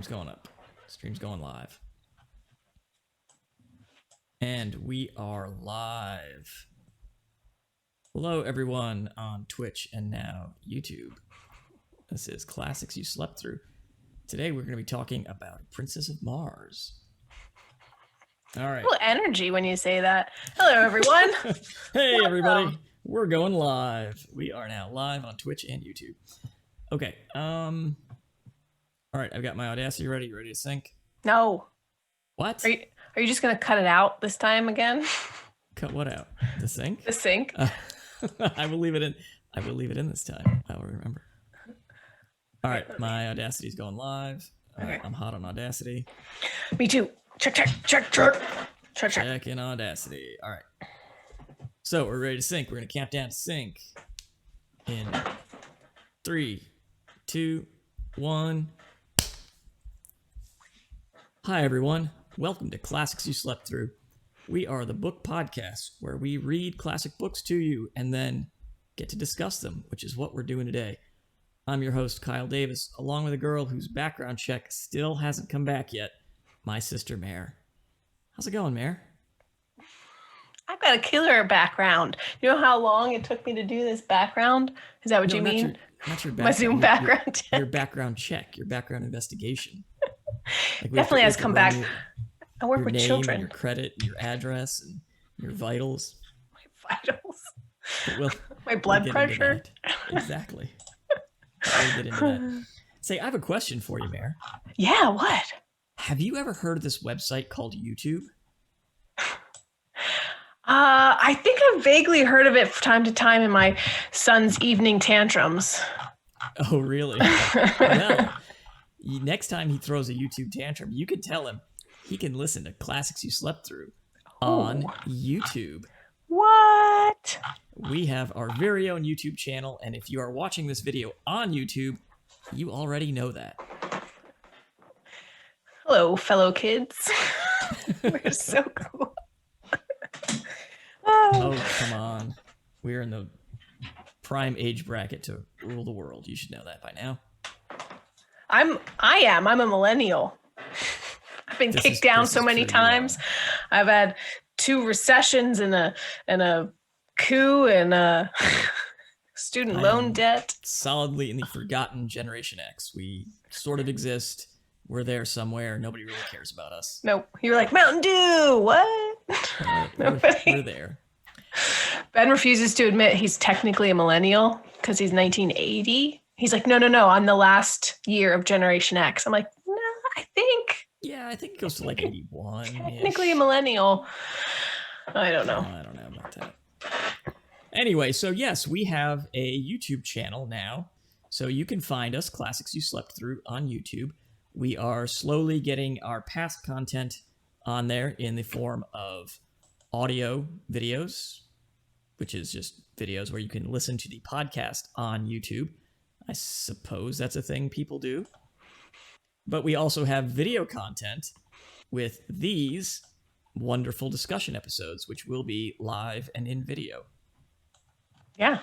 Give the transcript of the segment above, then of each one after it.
Stream's going up. Stream's going live. And we are live. Hello, everyone on Twitch and now YouTube. This is Classics You Slept Through. Today, we're going to be talking about Princess of Mars. All right. A little energy when you say that. Hello, everyone. Hey, everybody. We're going live. We are now live on Twitch and YouTube. Okay. All right. I've got my Audacity ready. You ready to sync? No. What? Are you just going to cut it out this time again? Cut what out? The sync? The sync? I will leave it in. I will leave it in this time. I will remember. All right. My Audacity's going live. Okay. I'm hot on Audacity. Me too. Check. Check in Audacity. All right. So we're ready to sync. We're going to count down to sync in 3, 2, 1. Hi, everyone. Welcome to Classics You Slept Through. We are the book podcast where we read classic books to you and then get to discuss them, which is what we're doing today. I'm your host, Kyle Davis, along with a girl whose background check still hasn't come back yet, my sister, Mare. How's it going, Mare? I've got a killer background. You know how long it took me to do this background? Is that what you mean? Not your background. My Zoom background. Your background check, your background investigation. Like Definitely has come back. I work with name children. And your credit, and your address, and your vitals. My vitals. We'll My blood get pressure. Exactly. We'll get into that. Say, I have a question for you, Mare. Yeah, what? Have you ever heard of this website called YouTube? I think I've vaguely heard of it from time to time in my son's evening tantrums. Oh, really? Well, next time he throws a YouTube tantrum, you can tell him he can listen to Classics You Slept Through on YouTube. What? We have our very own YouTube channel, and if you are watching this video on YouTube, you already know that. Hello, fellow kids. We're so cool. Oh, come on. We're in the prime age bracket to rule the world. You should know that by now. I'm a millennial. I've been kicked down so many times. I've had 2 recessions and a coup and a student loan debt. Solidly in the forgotten Generation X. We sort of exist. We're there somewhere. Nobody really cares about us. No, you're like Mountain Dew. What? We're there. Ben refuses to admit he's technically a millennial because he's 1980. He's like, no, I'm the last year of Generation X. I'm like, no, I think. Yeah, I think it goes to like 81. Technically a millennial. I don't know. I don't know about that. Anyway, so yes, we have a YouTube channel now. So you can find us, Classics You Slept Through, on YouTube. We are slowly getting our past content on there in the form of audio videos, which is just videos where you can listen to the podcast on YouTube. I suppose that's a thing people do. But we also have video content with these wonderful discussion episodes, which will be live and in video. Yeah.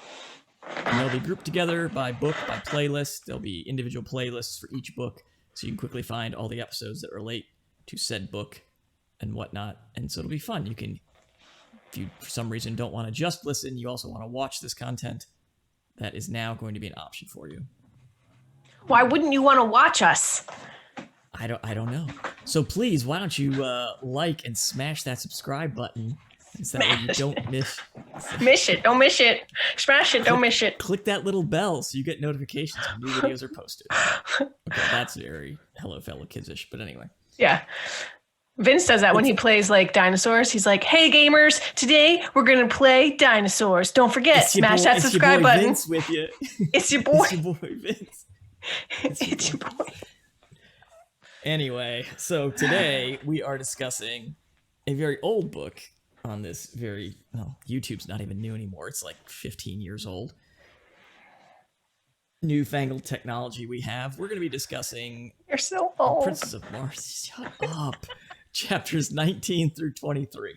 And they'll be grouped together by book, by playlist. There'll be individual playlists for each book, so you can quickly find all the episodes that relate to said book and whatnot. And so it'll be fun. You can, if you for some reason don't want to just listen, you also want to watch this content, that is now going to be an option for you. Why wouldn't you want to watch us? I don't know. So please, why don't you like and smash that subscribe button, so that way you don't miss. Miss it. Don't miss it. Smash it. Don't miss it. Click that little bell so you get notifications when new videos are posted. Okay, that's very hello fellow kids-ish, but anyway. Yeah. Vince does that when he plays like dinosaurs. He's like, hey gamers, today we're going to play dinosaurs. Don't forget, smash that subscribe button. Vince with you. It's your boy. It's your boy Vince. It's your boy. Anyway, so today we are discussing a very old book on this very, well, YouTube's not even new anymore. It's like 15 years old. Newfangled technology we have. We're going to be discussing You're so old. Princess of Mars. Shut up. Chapters 19 through 23.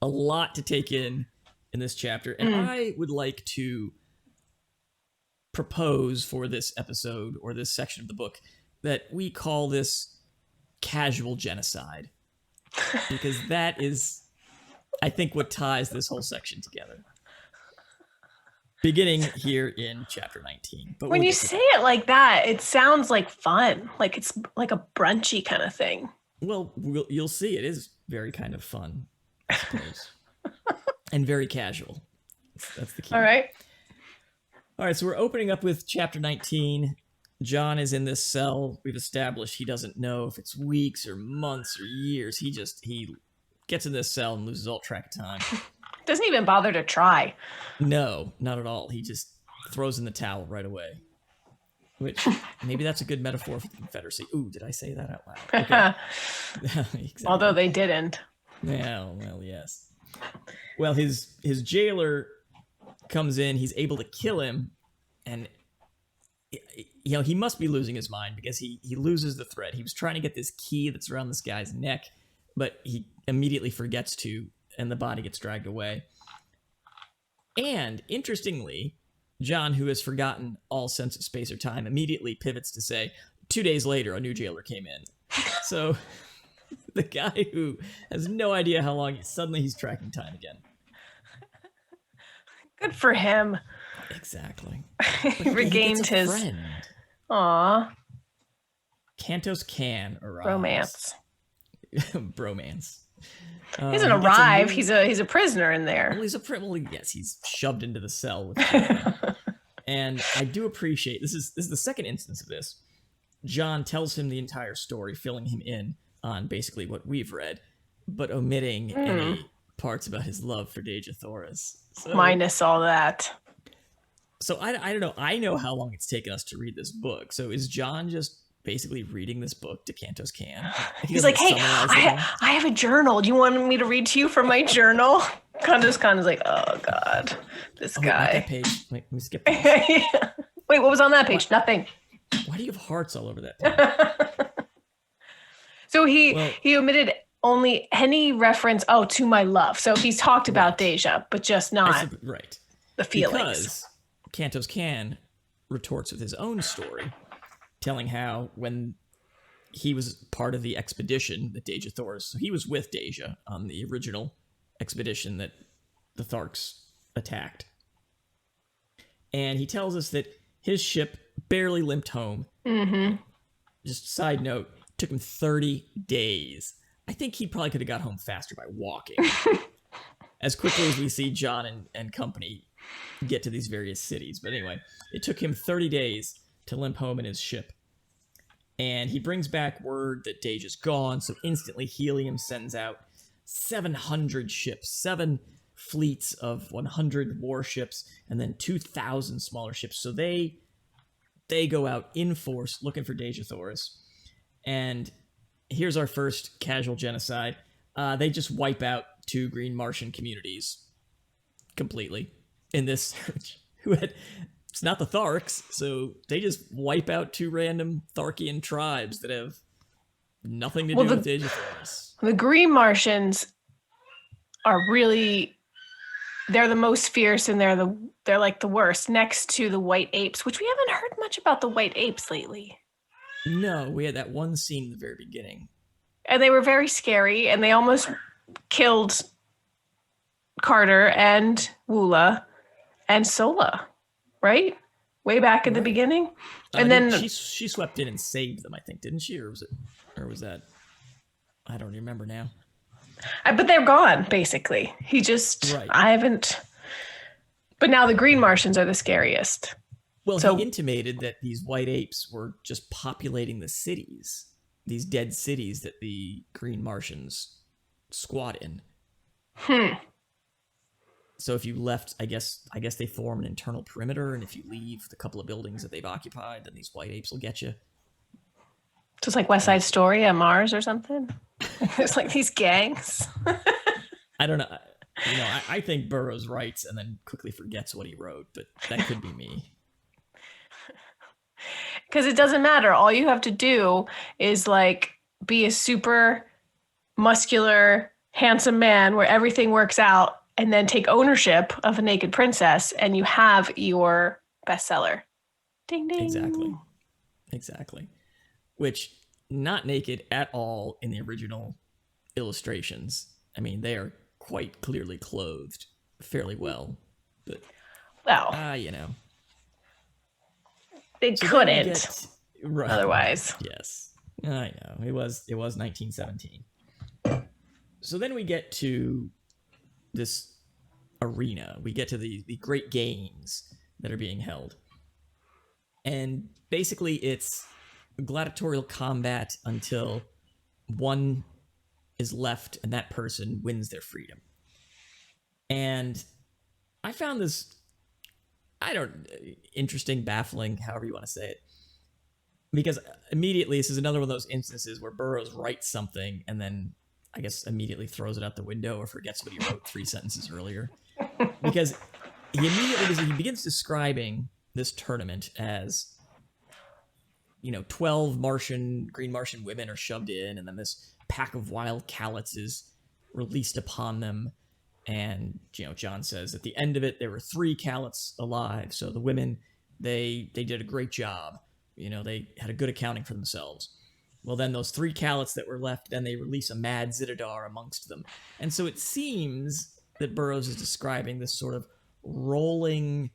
A lot to take in this chapter, and I would like to propose for this episode or this section of the book that we call this casual genocide, because that is, I think, what ties this whole section together. Beginning here in chapter 19. But when you say it like that, it sounds like fun. Like it's like a brunchy kind of thing. Well, you'll see it is very kind of fun, I suppose. And very casual. That's the key. All right. So we're opening up with chapter 19. John is in this cell. We've established he doesn't know if it's weeks or months or years. He gets in this cell and loses all track of time. Doesn't even bother to try. No, not at all. He just throws in the towel right away. Which, maybe that's a good metaphor for the Confederacy. Ooh, did I say that out loud? Okay. Exactly. Although they didn't. Yeah, well, yes. Well, his jailer comes in. He's able to kill him. And, he must be losing his mind because he loses the thread. He was trying to get this key that's around this guy's neck, but he immediately forgets to, and the body gets dragged away. And, interestingly, John, who has forgotten all sense of space or time, immediately pivots to say, 2 days later, a new jailer came in. So, the guy who has no idea how long, suddenly he's tracking time again. Good for him. Exactly. He regained his friend. Aw. Cantos Can arrives. Romance. Bromance. He doesn't arrive. He's a prisoner in there. Well, yes, he's shoved into the cell with and I do appreciate this is the second instance of this. John tells him the entire story, filling him in on basically what we've read, but omitting any parts about his love for Deja Thoris. So, minus all that. So I don't know. I know how long it's taken us to read this book. So is John just basically reading this book to Cantos Can? He's like, hey, I have a journal. Do you want me to read to you from my journal? Cantos Can is like, oh God, this guy. That page. Wait, let me skip this. Wait, what was on that page? What? Nothing. Why do you have hearts all over that page? So he omitted only any reference, to my love. So he's talked about Deja, but just not the feelings. Because Cantos Can retorts with his own story, telling how when he was part of the expedition that Deja Thoris, so he was with Deja on the original expedition that the Tharks attacked. And he tells us that his ship barely limped home. Mm-hmm. Just side note, took him 30 days. I think he probably could have got home faster by walking. As quickly as we see John and company get to these various cities. But anyway, it took him 30 days to limp home in his ship. And he brings back word that Deja's gone, so instantly Helium sends out 700 ships, 7 fleets of 100 warships, and then 2,000 smaller ships. So they go out in force looking for Deja Thoris. And here's our first casual genocide. They just wipe out 2 green Martian communities completely in this search. It's not the Tharks, so they just wipe out 2 random Tharkian tribes that have nothing to do with Deja Thoris. The green Martians are really, they're the most fierce, and they're like the worst, next to the white apes, which we haven't heard much about the white apes lately. No, we had that one scene in the very beginning. And they were very scary, and they almost killed Carter and Woola and Sola, right? Way back in the beginning. And then she swept in and saved them, I think, didn't she? Or was that I don't remember now. But they're gone, basically. I haven't. But now the green Martians are the scariest. Well, he intimated that these white apes were just populating the cities, these dead cities that the green Martians squat in. So if you left, I guess they form an internal perimeter, and if you leave the couple of buildings that they've occupied, then these white apes will get you. So it's like West Side Story on Mars or something? There's like these gangs. I don't know. I think Burroughs writes and then quickly forgets what he wrote, but that could be me. Because it doesn't matter. All you have to do is like be a super muscular, handsome man where everything works out, and then take ownership of a naked princess, and you have your bestseller. Ding, ding. Exactly. which not naked at all in the original illustrations. I mean, they are quite clearly clothed fairly well. But, well, you know. They couldn't. Right. Otherwise. Yes. I know. It was 1917. So then we get to this arena. We get to the great games that are being held. And basically it's gladiatorial combat until one is left and that person wins their freedom. And I found this, interesting, baffling, however you want to say it. Because immediately, this is another one of those instances where Burroughs writes something and then, I guess, immediately throws it out the window or forgets what he wrote 3 sentences earlier. Because he begins describing this tournament as, 12 green Martian women are shoved in, and then this pack of wild callets is released upon them. And, John says at the end of it, there were 3 callets alive. So the women, they did a great job. They had a good accounting for themselves. Well, then those 3 callets that were left, then they release a mad Zitidar amongst them. And so it seems that Burroughs is describing this sort of rolling,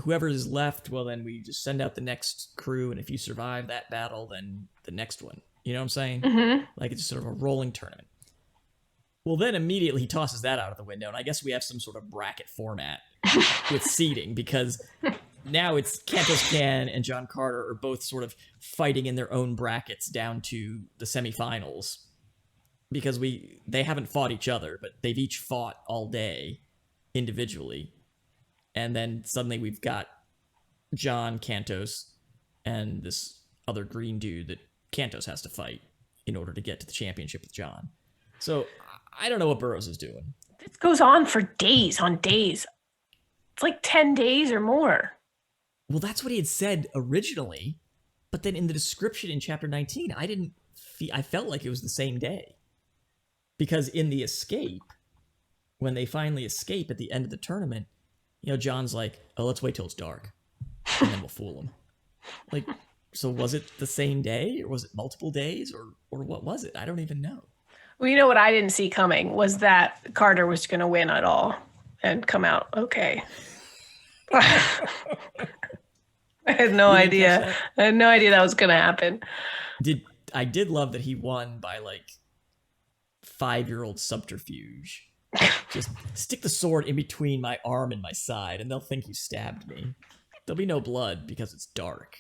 whoever is left, well, then we just send out the next crew, and if you survive that battle, then the next one. You know what I'm saying? Mm-hmm. Like it's sort of a rolling tournament. Well, then immediately he tosses that out of the window, and I guess we have some sort of bracket format with seeding, because now it's Cantos Can and John Carter are both sort of fighting in their own brackets down to the semifinals, because they haven't fought each other, but they've each fought all day individually. And then suddenly we've got John, Cantos, and this other green dude that Cantos has to fight in order to get to the championship with John. So I don't know what Burroughs is doing. This goes on for days on days. It's like 10 days or more. Well, that's what he had said originally, but then in the description in chapter 19, I felt like it was the same day. Because in the escape, when they finally escape at the end of the tournament, John's like, oh, let's wait till it's dark, and then we'll fool them. Like, so was it the same day, or was it multiple days, or what was it? I don't even know. Well, what I didn't see coming was that Carter was going to win at all and come out okay. I had no idea. I had no idea that was going to happen. I did love that he won by like 5-year-old subterfuge. Just stick the sword in between my arm and my side, and they'll think you stabbed me. There'll be no blood because it's dark.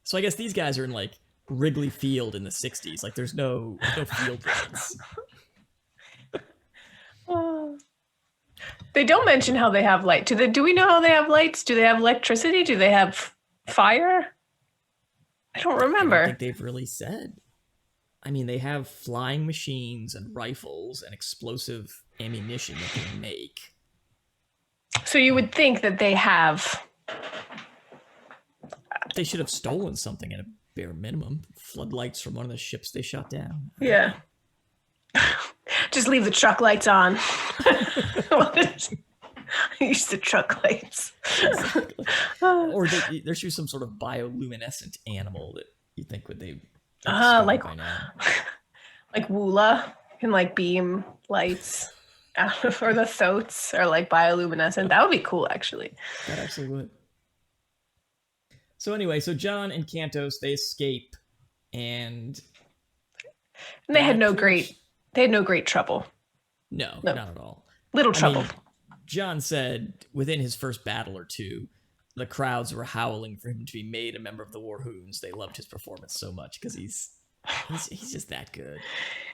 So I guess these guys are in like Wrigley Field in the 60s. Like there's no field lights. They don't mention how they have light. Do we know how they have lights? Do they have electricity? Do they have fire? I don't remember. I don't think they've really said. I mean, they have flying machines and rifles and explosive ammunition that they make. So you would think that they have... They should have stolen something at a bare minimum. Floodlights from one of the ships they shot down. Yeah. Just leave the truck lights on. Use the truck lights. Exactly. Or there should be some sort of bioluminescent animal that you think would they... like Woola can like beam lights out of, or the thoats are like bioluminescent. That would be cool, actually. That actually would. So anyway, so John and Cantos, they escape, and they had no great trouble. No, not at all. Little trouble. Mean, John said within his first battle or two, the crowds were howling for him to be made a member of the Warhoons. They loved his performance so much because he's just that good.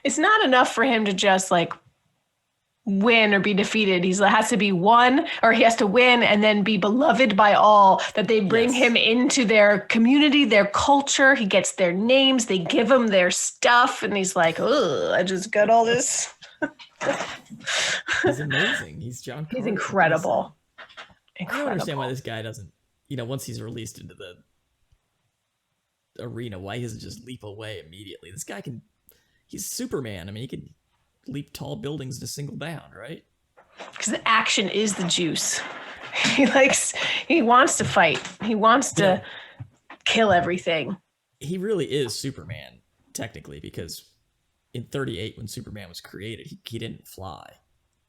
It's not enough for him to just like win or be defeated. He has to be won, or he has to win and then be beloved by all, that they bring him into their community, their culture. He gets their names. They give him their stuff. And he's like, oh, I just got all this. He's amazing. He's John Carter. He's incredible. I don't understand why this guy doesn't, once he's released into the arena, why he doesn't just leap away immediately. This guy he's Superman. I mean, he can leap tall buildings in a single bound, right? Because the action is the juice. He wants to fight. He wants to kill everything. he really is Superman, technically, because in 38, when Superman was created, he didn't fly.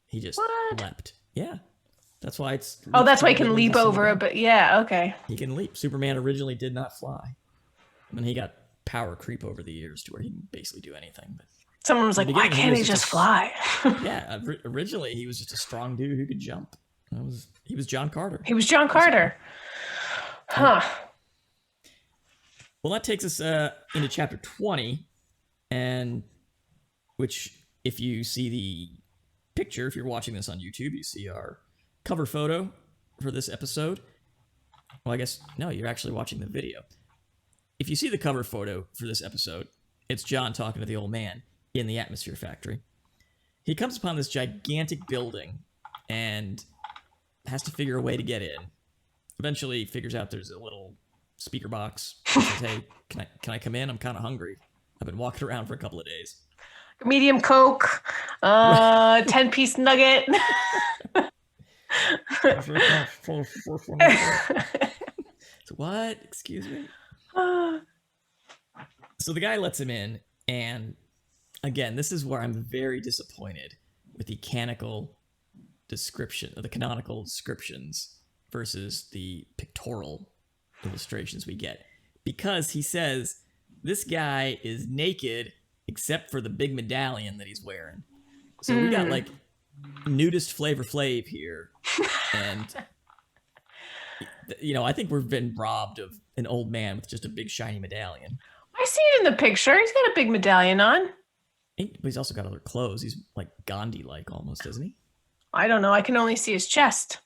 He just leapt. Yeah. That's why it's... Oh, that's why he can leap over a bit. Yeah, okay. He can leap. Superman originally did not fly. And then he got power creep over the years to where he can basically do anything. But someone was like, why can't he just fly? Yeah, originally he was just a strong dude who could jump. He was John Carter. He was John Carter. Huh. Well, that takes us into chapter 20, and which, if you see the picture, if you're watching this on YouTube, you see our cover photo for this episode. Well, I guess, no, you're actually watching the video. If you see the cover photo for this episode, it's John talking to the old man in the atmosphere factory. He comes upon this gigantic building and has to figure a way to get in. Eventually he figures out there's a little speaker box. He says, hey, can I come in? I'm kind of hungry. I've been walking around for a couple of days. Medium Coke, 10-piece nugget. What? Excuse me? So the guy lets him in, and again, this is where I'm very disappointed with the canonical descriptions versus the pictorial illustrations we get. Because he says this guy is naked except for the big medallion that he's wearing. So we got like nudist Flavor Flav here. And, I think we've been robbed of an old man with just a big shiny medallion. I see it in the picture. He's got a big medallion on. But he's also got other clothes. He's like Gandhi-like almost, isn't he? I don't know. I can only see his chest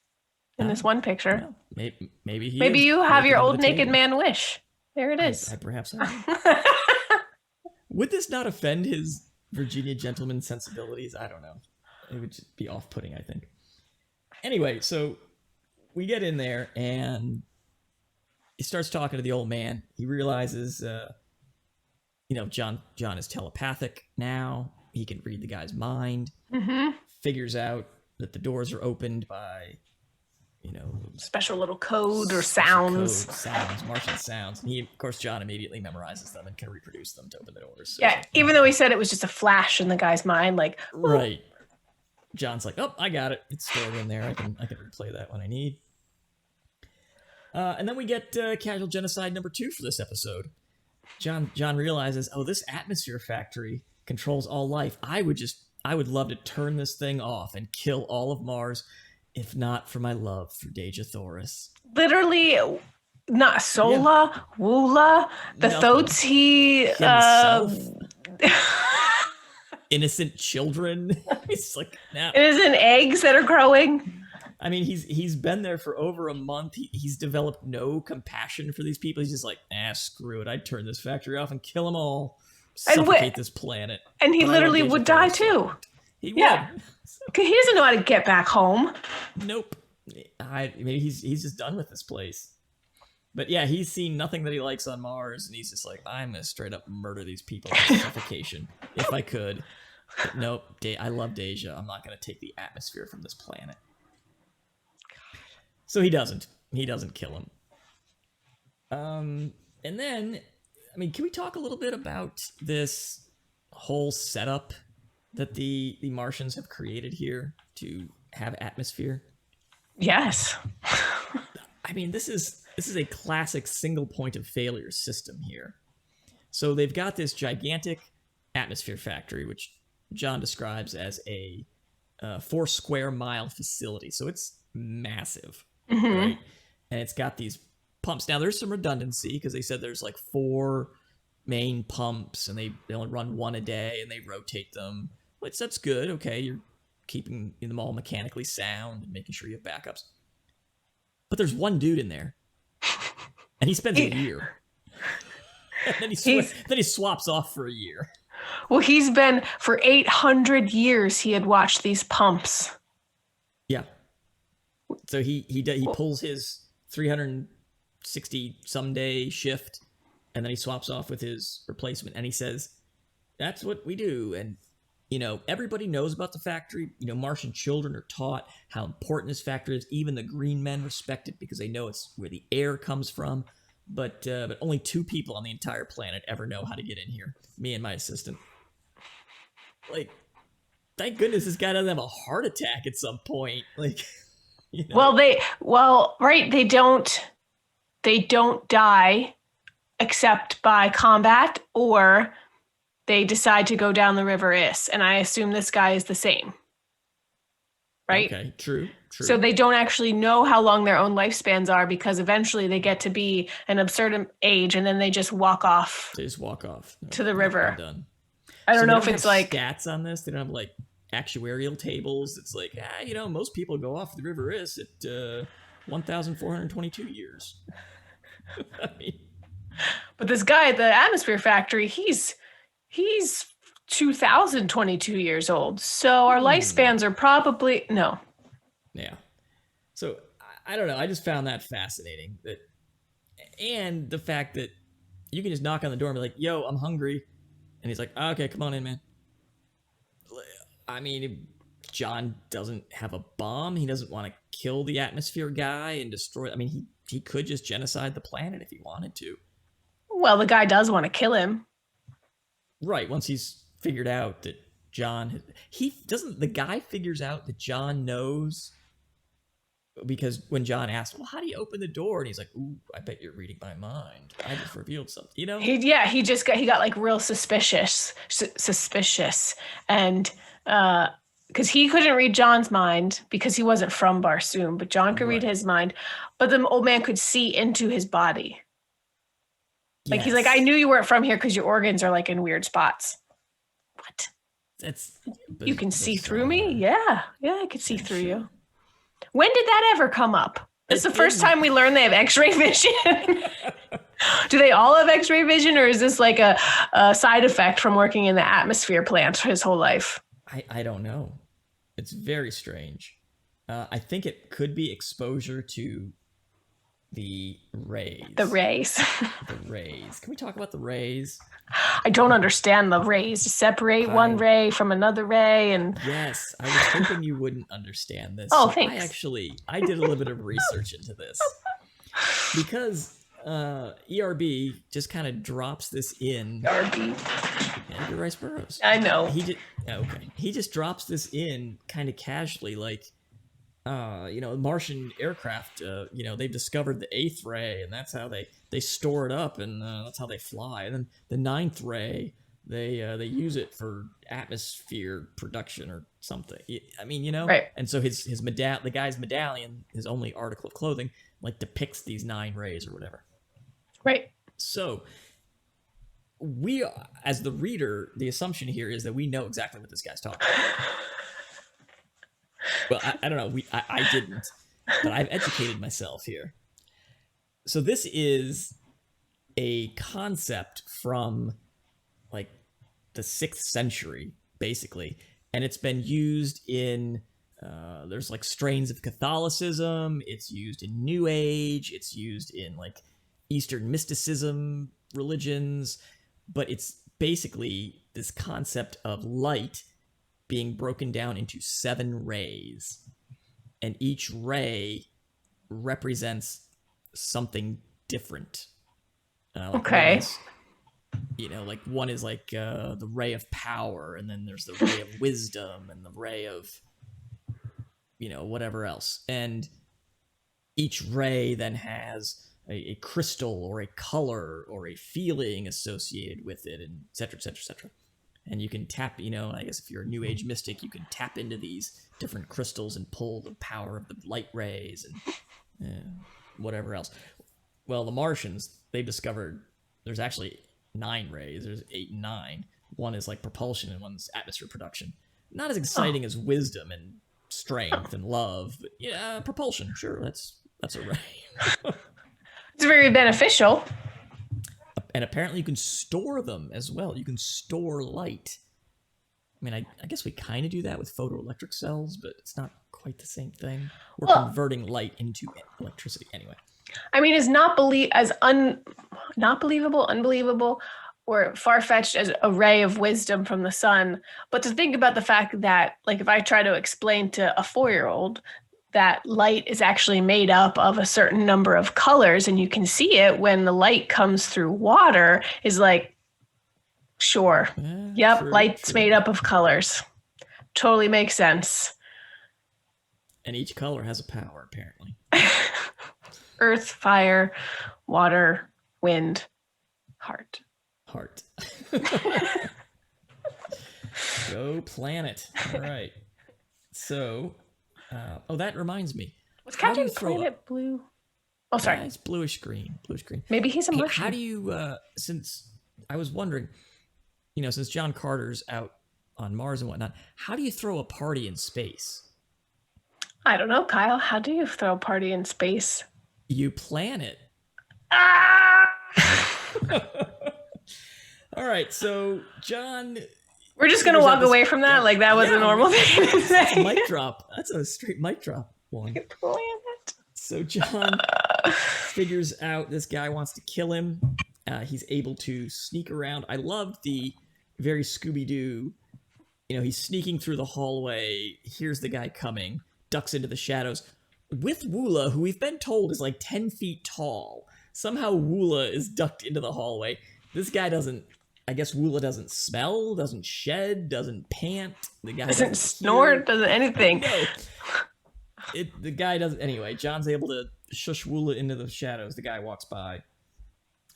in this one picture. Well, maybe you have your old naked man wish. There it is. I perhaps have. Would this not offend his Virginia gentleman sensibilities? I don't know. It would just be off-putting, I think. Anyway, so we get in there, and he starts talking to the old man. He realizes, John is telepathic now. He can read the guy's mind. Mm-hmm. Figures out that the doors are opened by, special little code or sounds. Martian sounds. And of course, John immediately memorizes them and can reproduce them to open the doors. So, yeah, even though he said it was just a flash in the guy's mind, like... Oh. Right. John's like, oh, I got it. It's stored in there. I can replay that when I need. And then we get casual genocide number 2 for this episode. John realizes, this atmosphere factory controls all life. I would love to turn this thing off and kill all of Mars, if not for my love for Deja Thoris. Literally, not Sola, Woola, the Thotes he... Innocent children. He's like, nah. Innocent eggs that are growing. I mean, he's been there for over a month. He's developed no compassion for these people. He's just like, screw it. I'd turn this factory off and kill them all. Suffocate this planet. And he literally would die too. He would. Because he doesn't know how to get back home. Nope. Maybe he's just done with this place. But yeah, he's seen nothing that he likes on Mars, and he's just like, I'm going to straight up murder these people by suffocation if I could. But nope, I love Deja. I'm not going to take the atmosphere from this planet. So he doesn't. He doesn't kill him. And then, can we talk a little bit about this whole setup that the Martians have created here to have atmosphere? Yes. This is a classic single point of failure system here. So they've got this gigantic atmosphere factory, which John describes as a 4 square mile facility. So it's massive, right? And it's got these pumps. Now there's some redundancy because they said there's like 4 main pumps, and they only run one a day, and they rotate them. Which that's good. Okay, you're keeping them all mechanically sound and making sure you have backups. But there's one dude in there, and he spends a year. And then he swaps off for a year. Well, he's been for 800 years. He had watched these pumps. Yeah. So he pulls his 360 some day shift, and then he swaps off with his replacement, and he says, "That's what we do." And everybody knows about the factory. Martian children are taught how important this factory is. Even the green men respect it because they know it's where the air comes from. but only 2 people on the entire planet ever know how to get in here. Me and my assistant. Like, thank goodness this guy doesn't have a heart attack at some point. Like, you know. Right, they don't die except by combat, or they decide to go down the river Is, and I assume this guy is the same. Right? Okay, true. So they don't actually know how long their own lifespans are, because eventually they get to be an absurd age and then they just walk off. They just walk off to the river. Done. I don't know if it's like stats on this. They don't have like actuarial tables. It's like, most people go off the river Is at 1,422 years. I mean, but this guy at the Atmosphere Factory, he's 2,022 years old. So our lifespans are probably no. Yeah. So I don't know. I just found that fascinating. And the fact that you can just knock on the door and be like, "Yo, I'm hungry," and he's like, "Okay, come on in, man." I mean, John doesn't have a bomb. He doesn't want to kill the Atmosphere guy and destroy. I mean, he could just genocide the planet if he wanted to. Well, the guy does want to kill him. Right. Once he's figured out that John, the guy figures out that John knows, because when John asks, "Well, how do you open the door?" and he's like, "Ooh, I bet you're reading my mind. I just revealed something." You know? He got like real suspicious, and because he couldn't read John's mind because he wasn't from Barsoom, but John could read his mind. But the old man could see into his body. Like, he's like, "I knew you weren't from here because your organs are like in weird spots." What? You can see through me? Yeah, I could see through you. When did that ever come up? It's the first time we learned they have X-ray vision. Do they all have X-ray vision, or is this like a side effect from working in the atmosphere plant his whole life? I don't know. It's very strange. I think it could be exposure to the rays. The rays. The rays. Can we talk about the rays? I don't understand the rays. To separate one ray from another ray, and yes, I was hoping you wouldn't understand this. Oh, thanks. I did a little bit of research into this because ERB just kind of drops this in. ERB. Edgar Rice Burroughs. I know. He just drops this in kind of casually, like, Martian aircraft, they've discovered the 8th ray, and that's how they store it up, and that's how they fly. And then the 9th ray, they use it for atmosphere production or something. I mean, Right. And so the guy's medallion, his only article of clothing, like depicts these 9 rays or whatever. Right. So we, as the reader, the assumption here is that we know exactly what this guy's talking about. Well, I don't know. I didn't, but I've educated myself here. So this is a concept from like the 6th century, basically, and it's been used in. There's like strains of Catholicism. It's used in New Age. It's used in like Eastern mysticism religions, but it's basically this concept of light being broken down into 7 rays, and each ray represents something different. Okay. Like one is like the ray of power, and then there's the ray of wisdom, and the ray of, whatever else. And each ray then has a crystal or a color or a feeling associated with it, and et cetera, et cetera, et cetera. And you can tap, I guess if you're a New Age mystic, you can tap into these different crystals and pull the power of the light rays and whatever else. Well, the Martians, they've discovered there's actually 9 rays. There's 8 and 9. One is like propulsion and one's atmosphere production. Not as exciting as wisdom and strength and love, but propulsion. Sure, that's a ray. It's very beneficial. And apparently you can store them as well. You can store light. I mean, I guess we kind of do that with photoelectric cells, but it's not quite the same thing. We're converting light into electricity anyway. I mean, it's not believable, unbelievable, or far-fetched as a ray of wisdom from the sun. But to think about the fact that, like, if I try to explain to a 4-year-old that light is actually made up of a certain number of colors, and you can see it when the light comes through water, is like, sure. Yep, True, light's true. made up of colors. Totally makes sense. And each color has a power, apparently. Earth, fire, water, wind, heart. Heart. Go planet. All right. So, that reminds me. Was Captain Planet blue? Oh, sorry. It's bluish green. Bluish green. Maybe he's a Martian. How do you, since I was wondering, since John Carter's out on Mars and whatnot, how do you throw a party in space? I don't know, Kyle. How do you throw a party in space? You plan it. Ah! All right, so John... We're just going to walk away from that like that was a normal thing to say. That's a mic drop. That's a straight mic drop one. Planet. So John figures out this guy wants to kill him. He's able to sneak around. I love the very Scooby-Doo. He's sneaking through the hallway, hears the guy coming, ducks into the shadows. With Woola, who we've been told is like 10 feet tall. Somehow Woola is ducked into the hallway. This guy doesn't... I guess Woola doesn't smell, doesn't shed, doesn't pant. The guy doesn't snort, doesn't anything. No. The guy doesn't... Anyway, John's able to shush Woola into the shadows. The guy walks by.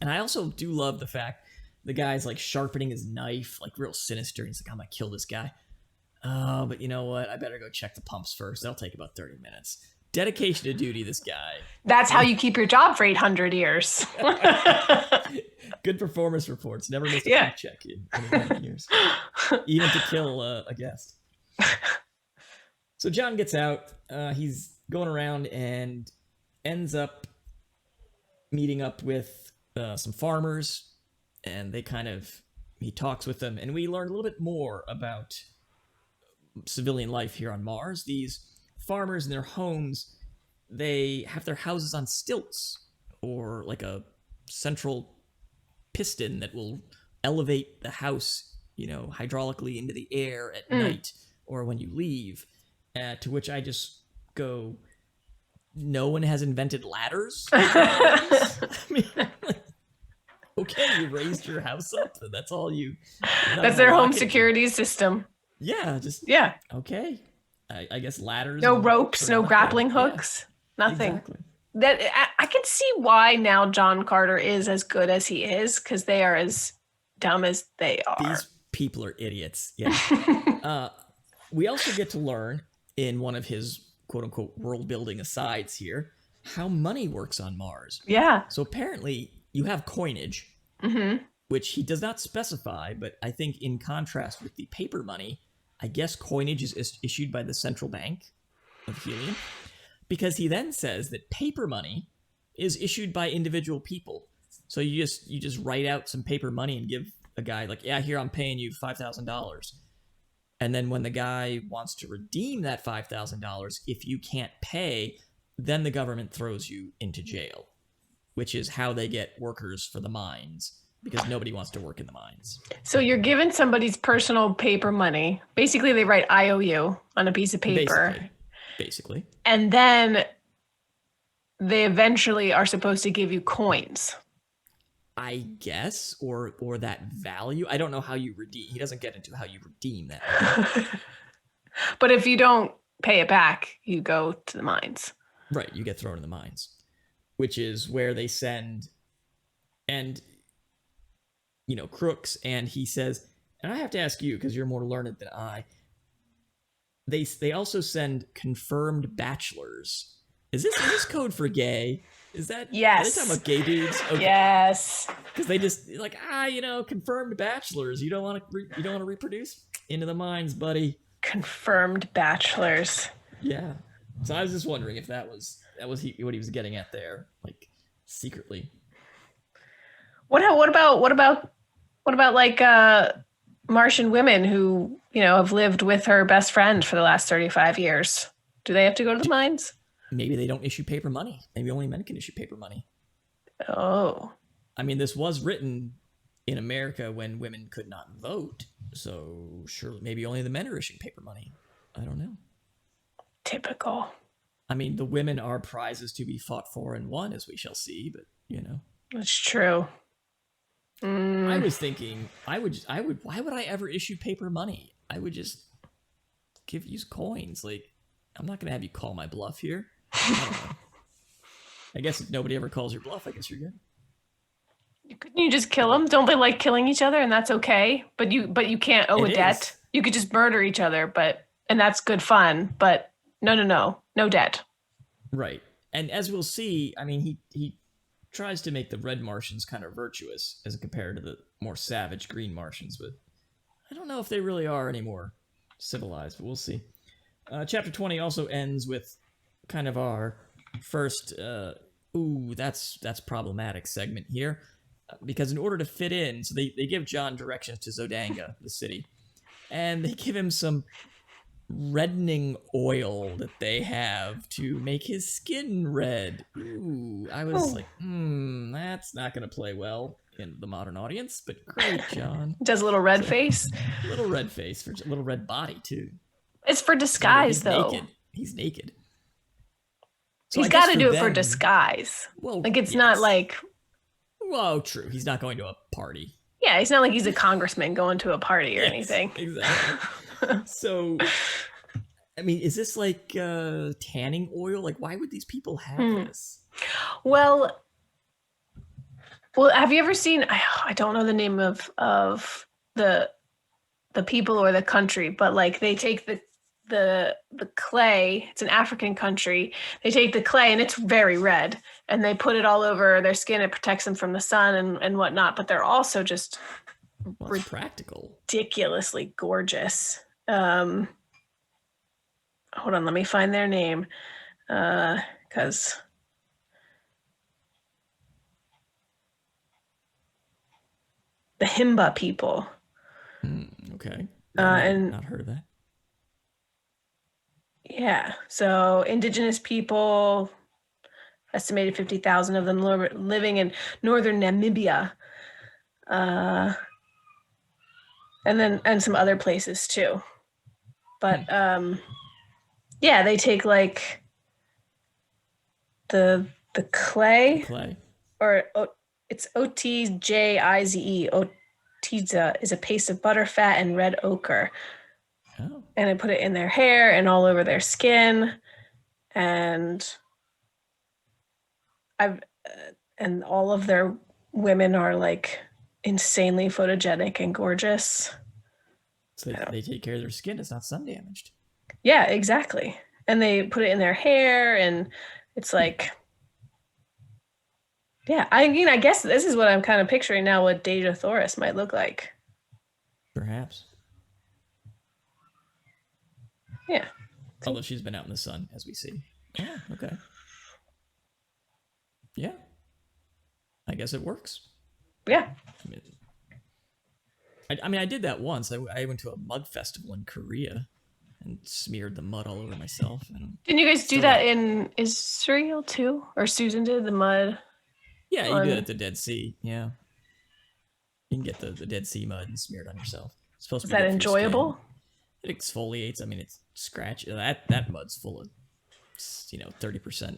And I also do love the fact the guy's like sharpening his knife, like real sinister. He's like, I'm gonna kill this guy. Oh, but you know what? I better go check the pumps first. That'll take about 30 minutes. Dedication to duty, this guy. That's how you keep your job for 800 years. Good performance reports. Never missed a paycheck in 800 years. Even to kill a guest. So John gets out. He's going around and ends up meeting up with some farmers. And he talks with them. And we learn a little bit more about civilian life here on Mars. These farmers in their homes, they have their houses on stilts or like a central piston that will elevate the house, hydraulically into the air at night or when you leave. To which I just go, no one has invented ladders? I mean, okay, you raised your house up. That's all you... That's their home security system. Yeah, Yeah. Okay. I guess ladders. No ropes, no grappling hooks, nothing. Exactly. That I can see why now John Carter is as good as he is, because they are as dumb as they are. These people are idiots. Yeah. We also get to learn in one of his quote unquote world building asides here how money works on Mars. Yeah. So apparently you have coinage, which he does not specify, but I think in contrast with the paper money, I guess coinage is issued by the central bank of Helium, because he then says that paper money is issued by individual people. So you just write out some paper money and give a guy like, yeah, here, I'm paying you $5,000. And then when the guy wants to redeem that $5,000, if you can't pay, then the government throws you into jail, which is how they get workers for the mines, because nobody wants to work in the mines. So you're giving somebody's personal paper money. Basically, they write IOU on a piece of paper. Basically. And then they eventually are supposed to give you coins. I guess, or that value. I don't know how you redeem. He doesn't get into how you redeem that. But if you don't pay it back, you go to the mines. Right, you get thrown in the mines, which is where they send, and crooks. And he says, and I have to ask you because you're more learned than I. They also send confirmed bachelors. Is this code for gay? Is that... Yes. Are they talking about gay dudes? Okay. Yes. Because they just like, confirmed bachelors. You don't want to reproduce? Into the mines, buddy. Confirmed bachelors. Yeah. So I was just wondering if that was what he was getting at there, like secretly. What about like Martian women who have lived with her best friend for the last 35 years? Do they have to go to the mines? Maybe they don't issue paper money. Maybe only men can issue paper money. Oh. I mean, this was written in America when women could not vote. So surely maybe only the men are issuing paper money. I don't know. Typical. I mean, the women are prizes to be fought for and won, as we shall see. But That's true. I was thinking, I would. Why would I ever issue paper money? I would just use coins. Like, I'm not gonna have you call my bluff here. I guess if nobody ever calls your bluff, I guess you're good. Couldn't you just kill them? Don't they like killing each other, and that's okay? But you can't owe a debt. You could just murder each other, and that's good fun. But no debt. Right, and as we'll see, I mean, he tries to make the red Martians kind of virtuous as compared to the more savage green Martians, but I don't know if they really are any more civilized. But we'll see. Chapter 20 also ends with kind of our first that's problematic segment here, because in order to fit in, so they give John directions to Zodanga, the city, and they give him some reddening oil that they have to make his skin red. Ooh, I was like, that's not gonna play well in the modern audience, but great, John. Does a little red face. A little red face, for a little red body too. It's for disguise, though. Naked. He's naked. So he's got to do it for disguise. Well, like it's not like. Well, true. He's not going to a party. Yeah, it's not like he's a congressman going to a party or anything. Exactly. So, I mean, is this like tanning oil? Like, why would these people have this? Well, have you ever seen? I don't know the name of the people or the country, but like they take the clay. It's an African country. They take the clay and it's very red, and they put it all over their skin. It protects them from the sun and whatnot. But they're also just practical, ridiculously gorgeous. Hold on, let me find their name, because the Himba people. Okay. And not heard of that. Yeah. So indigenous people, estimated 50,000 of them living in northern Namibia, and some other places too. But yeah, they take like the clay. Or it's Otjize. Otiza is a paste of butter, fat, and red ochre. Oh. And I put it in their hair and all over their skin, and and all of their women are like insanely photogenic and gorgeous. So they take care of their skin; it's not sun damaged. Yeah, exactly. And they put it in their hair, and it's like, yeah. I mean, I guess this is what I'm kind of picturing now. What Deja Thoris might look like. Perhaps. Yeah. Although she's been out in the sun, as we see. Yeah, okay. Yeah. I guess it works. Yeah. I mean, I did that once. I went to a mud festival in Korea and smeared the mud all over myself. Didn't you guys do that in Israel too? Or Susan did the mud? Yeah, you do it at the Dead Sea. Yeah. You can get the Dead Sea mud and smear it on yourself. It's supposed to be that enjoyable? It exfoliates. I mean, it's scratch. That mud's full of, 30%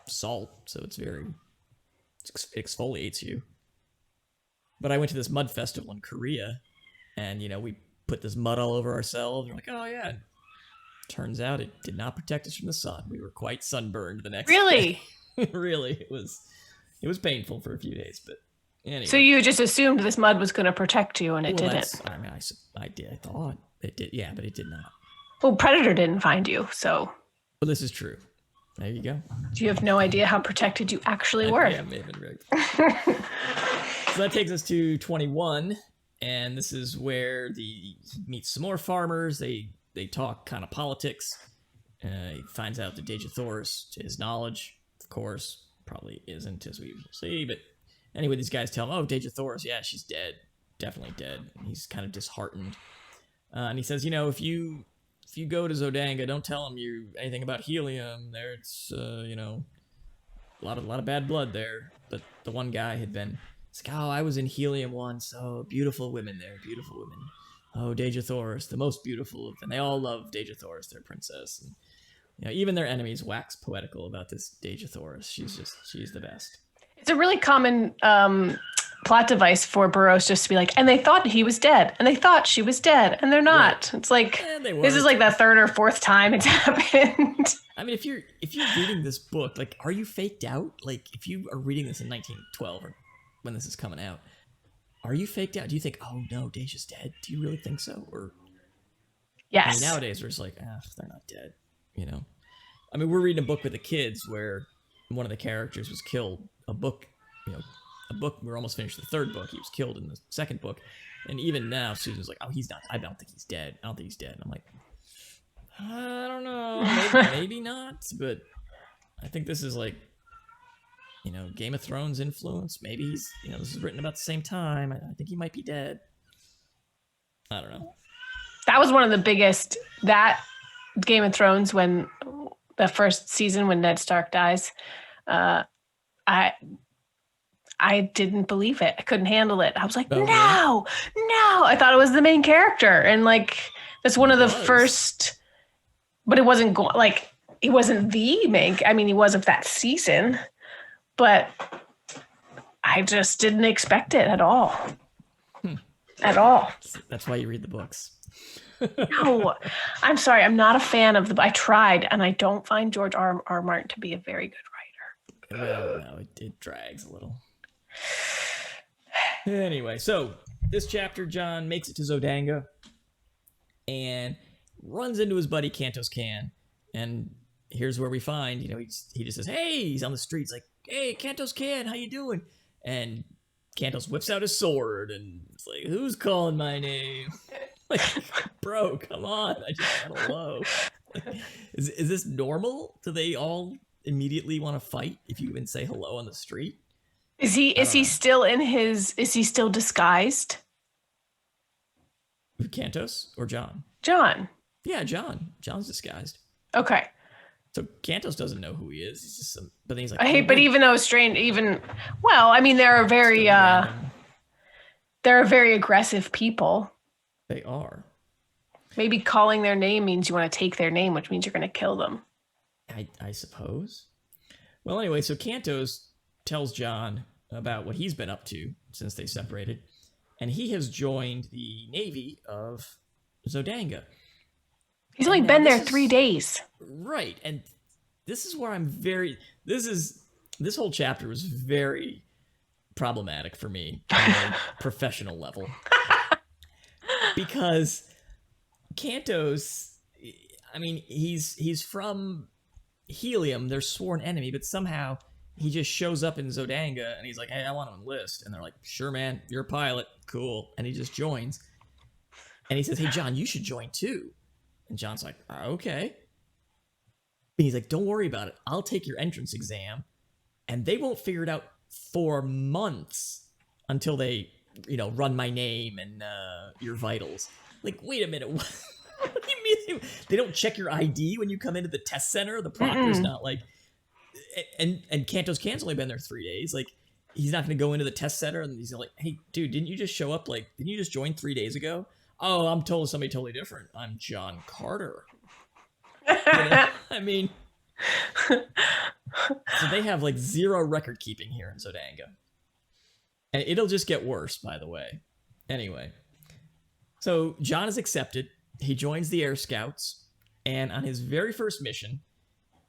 salt, so it exfoliates you. But I went to this mud festival in Korea, and we put this mud all over ourselves. We're like, oh yeah. Turns out it did not protect us from the sun. We were quite sunburned the next day. Really, it was painful for a few days, but anyway. So you just assumed this mud was going to protect you, and it didn't. I mean, I did. I thought it did. Yeah, but it did not. Well, Predator didn't find you, so. Well, this is true. There you go. You have no idea how protected you actually were. Yeah, maybe. So that takes us to 21, and this is where he meets some more farmers. They talk kind of politics. He finds out that Deja Thoris, to his knowledge, of course, probably isn't, as we will see. But anyway, these guys tell him, oh, Deja Thoris, yeah, she's dead. Definitely dead. And he's kind of disheartened. And he says, if you go to Zodanga, don't tell him anything about helium. There, it's a lot of bad blood there. But the one guy had been, it's like, oh, I was in helium once. Oh, beautiful women there, beautiful women. Oh, Deja Thoris, the most beautiful of them. They all love Deja Thoris, their princess. And You know, even their enemies wax poetical about this Deja Thoris. She's the best. It's a really common plot device for Burroughs just to be like, and they thought he was dead, and they thought she was dead, and they're not. Right. It's like, this is like the third or fourth time it's happened. I mean, if you're reading this book, like, are you faked out? Like, if you are reading this in 1912 or when this is coming out, are you faked out? Do you think, oh no, Deja's dead? Do you really think so? Or yes. I mean, nowadays we're just like, they're not dead. You know, I mean, we're reading a book with the kids where one of the characters was killed. A book, we're almost finished the third book. He was killed in the second book. And even now, Susan's like, oh, he's not, I don't think he's dead. I don't think he's dead. And I'm like, I don't know. Maybe not. But I think this is like, Game of Thrones influence. Maybe he's, this is written about the same time. I think he might be dead. I don't know. That was one of the biggest, that Game of Thrones, when the first season, when Ned Stark dies, I didn't believe it. I couldn't handle it. I was like, no. I thought it was the main character. And like, that's one of the first, but it wasn't he wasn't the main, I mean, he was of that season, but I just didn't expect it at all. At all. That's why you read the books. No, I'm sorry. I'm not a fan of I tried, and I don't find George R. Martin to be a very good writer. Well, no, it drags a little. Anyway, so this chapter, John makes it to Zodanga and runs into his buddy Cantos Can. And here's where we find, he just says, hey, he's on the streets like, hey, Cantos Can, how you doing? And Cantos whips out his sword and it's like, who's calling my name? Like, bro, come on. I just said hello. Like, is this normal? Do they all immediately want to fight if you even say hello on the street? Is he still disguised? Cantos or John? John. Yeah, John. John's disguised. Okay. So Cantos doesn't know who he is. He's just but then he's like, but even though strange, I mean, they're very aggressive people. They are. Maybe calling their name means you want to take their name, which means you're going to kill them. I suppose. Well, anyway, so Cantos tells John about what he's been up to since they separated, and he has joined the Navy of Zodanga. He's only been there 3 days. Right, and this is where this whole chapter was very problematic for me on a professional level. Because Cantos, I mean, he's from Helium, their sworn enemy, but somehow he just shows up in Zodanga and he's like, hey, I want to enlist. And they're like, sure, man, you're a pilot. Cool. And he just joins. And he says, hey, John, you should join too. And John's like, okay. And he's like, don't worry about it. I'll take your entrance exam. And they won't figure it out for months until they, run my name and your vitals. Like, wait a minute. What do you mean? They don't check your ID when you come into the test center? The proctor's not like... And Cantos Can's only been there 3 days. Like, he's not going to go into the test center and he's like, hey, dude, didn't you just show up? Like, didn't you just join 3 days ago? Oh, I'm told somebody totally different. I'm John Carter. I mean... So they have, like, zero record keeping here in Zodanga. And it'll just get worse, by the way. Anyway. So John is accepted. He joins the Air Scouts. And on his very first mission,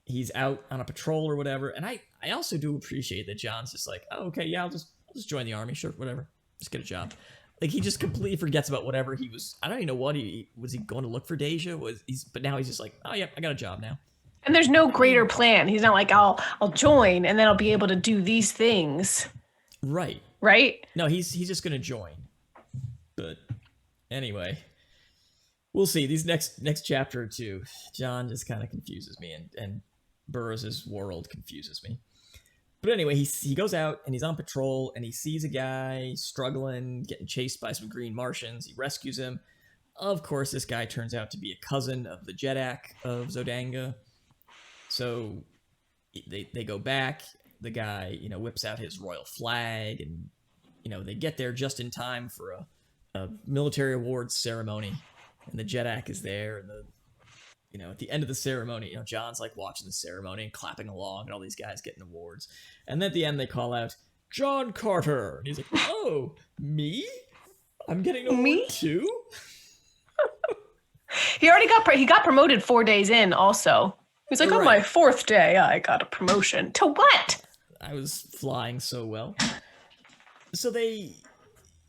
he's out on a patrol or whatever. And I also do appreciate that John's just like, oh, okay, yeah, I'll just join the army. Sure, whatever. Just get a job. Like, he just completely forgets about whatever he was. I don't even know what was he going to look for Deja? But now he's just like, oh, yeah, I got a job now. And there's no greater plan. He's not like, I'll join and then I'll be able to do these things. Right. Right? No, he's just going to join. But anyway, we'll see. These next chapter or two, John just kind of confuses me, and Burroughs' world confuses me. But anyway, he goes out and he's on patrol and he sees a guy struggling, getting chased by some green Martians. He rescues him. Of course, this guy turns out to be a cousin of the Jedak of Zodanga. So they go back. The guy, whips out his royal flag, and they get there just in time for a military awards ceremony, and the Jedak is there, and at the end of the ceremony, John's like watching the ceremony and clapping along, and all these guys getting awards. And then at the end, they call out, John Carter. And he's like, oh, me? I'm getting an award too? He already got promoted 4 days in also. He's like, on my 4th day, I got a promotion. To what? I was flying so well. So they,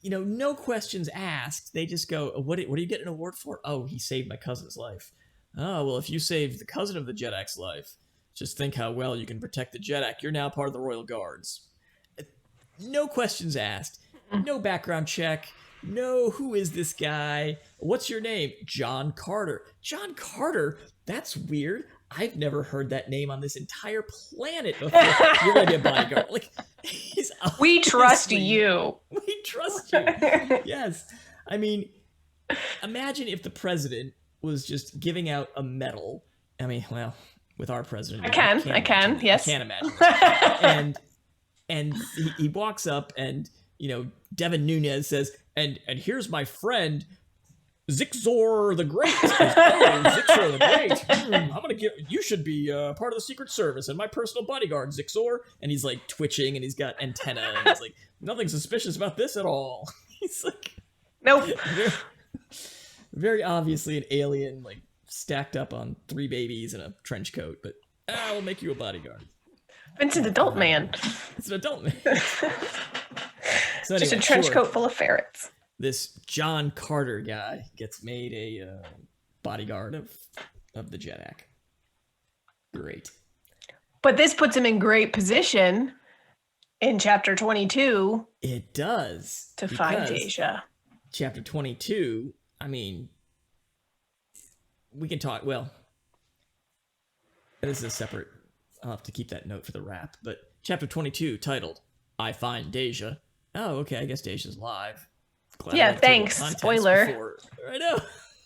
no questions asked. They just go, what are you getting an award for? Oh, he saved my cousin's life. Oh, well, if you saved the cousin of the Jedak's life, just think how well you can protect the Jedak. You're now part of the Royal Guards. No questions asked. No background check. No, who is this guy? What's your name? John Carter. John Carter? That's weird. I've never heard that name on this entire planet before. You're going to be a bodyguard. Like, we trust you. We trust you. Yes. I mean, imagine if the president was just giving out a medal. I mean, well, with our president. I can, yes. I can't imagine that. And he walks up and, Devin Nunes says, and here's my friend, Zixor the Great. Oh, Zixor the Great. You should be part of the Secret Service and my personal bodyguard, Zixor. And he's like twitching and he's got antenna and he's like, nothing suspicious about this at all. He's like, nope. Very obviously an alien, like stacked up on 3 babies in a trench coat, but I'll make you a bodyguard. It's an adult man. It's an adult man. So just a trench coat full of ferrets. This John Carter guy gets made a bodyguard of the Jedak. Great. But this puts him in great position in chapter 22. It does. To find Deja. Chapter 22, I mean, we can talk, well, this is a separate, I'll have to keep that note for the wrap, but chapter 22 titled, I Find Deja. Oh, okay, I guess Deja's live. Yeah, thanks. Spoiler. I know.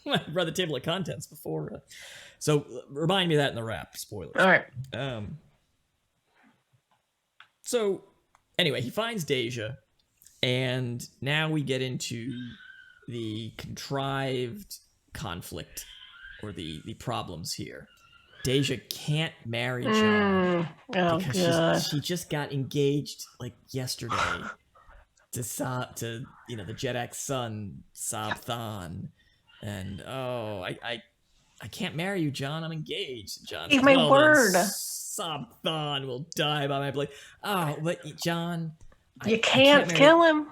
I read the table of contents before. So remind me of that in the wrap. Spoilers. All right. So anyway, he finds Deja, and now we get into the contrived conflict or the problems here. Deja can't marry John because she just got engaged like yesterday to the Jedak's son, Sabthan, and I can't marry you, John. I'm engaged. John, give my word. Sabthan will die by my blade. Oh, but John, you can't kill him.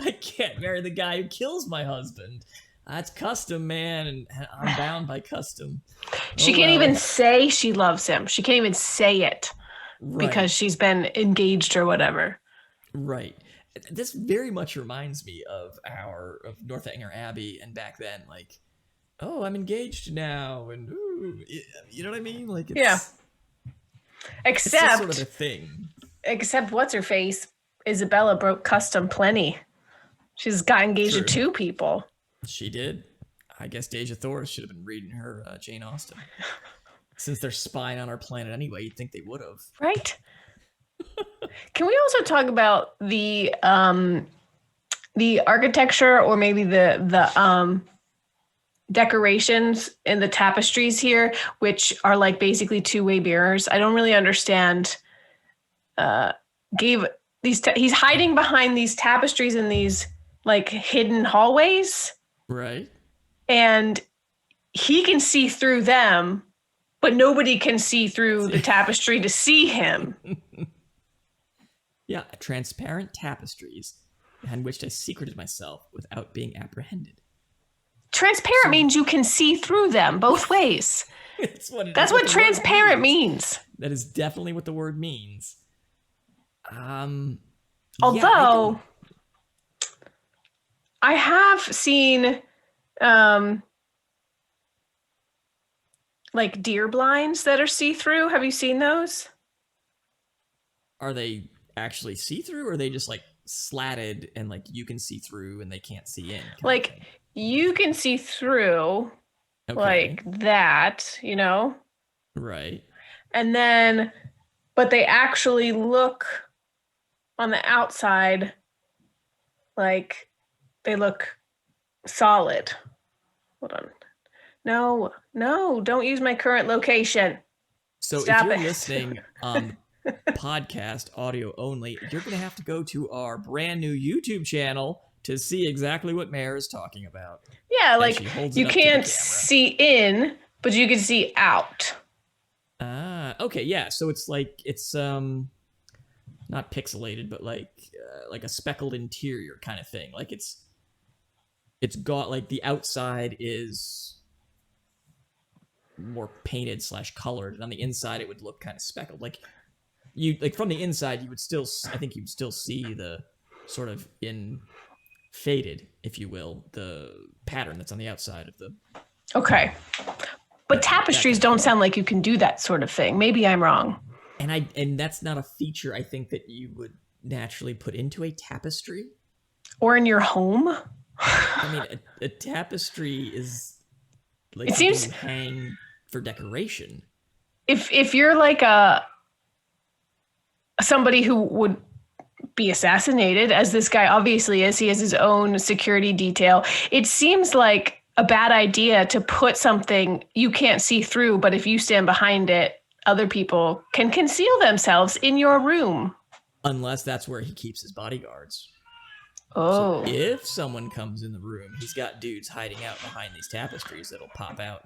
I can't marry the guy who kills my husband. That's custom, man, and I'm bound by custom. She can't even say she loves him. She can't even say it because she's been engaged or whatever. Right. This very much reminds me of Northanger Abbey, and back then, like, oh, I'm engaged now, and ooh, you know what I mean? Like, it's, except it's sort of a thing. Except what's her face? Isabella broke custom plenty. She's got engaged to 2 people. She did. I guess Deja Thoris should have been reading her Jane Austen. Since they're spying on our planet anyway, you'd think they would have. Right. Can we also talk about the architecture or maybe the decorations in the tapestries here, which are like basically 2-way mirrors? I don't really understand. He's hiding behind these tapestries in these like hidden hallways. Right. And he can see through them, but nobody can see through the tapestry to see him. Yeah, transparent tapestries behind which I secreted myself without being apprehended. Transparent means you can see through them both ways. That's what transparent means. That is definitely what the word means. Although I have seen like deer blinds that are see-through. Have you seen those? Are they actually see-through, or are they just like slatted and like you can see through and they can't see in? Like you can see through like that, Right. And then, but they actually look on the outside like they look solid. Hold on. No, don't use my current location. So Stop if you're it. listening on podcast audio only, you're going to have to go to our brand new YouTube channel to see exactly what Mare is talking about. Yeah, And like she holds you it up to the can't camera. see in, but you can see out. Okay, yeah. So it's like it's not pixelated, but like a speckled interior kind of thing. Like it's got like the outside is more painted / colored, and on the inside it would look kind of speckled. Like from the inside, you would still, I think you'd still see the sort of faded, if you will, the pattern that's on the outside of the. Okay. But tapestries don't sound like you can do that sort of thing. Maybe I'm wrong. And that's not a feature I think that you would naturally put into a tapestry. Or in your home. I mean, a tapestry is like it seems you hang for decoration. If you're like somebody who would be assassinated, as this guy obviously is, he has his own security detail. It seems like a bad idea to put something you can't see through, but if you stand behind it, other people can conceal themselves in your room. Unless that's where he keeps his bodyguards. Oh. So if someone comes in the room, he's got dudes hiding out behind these tapestries that'll pop out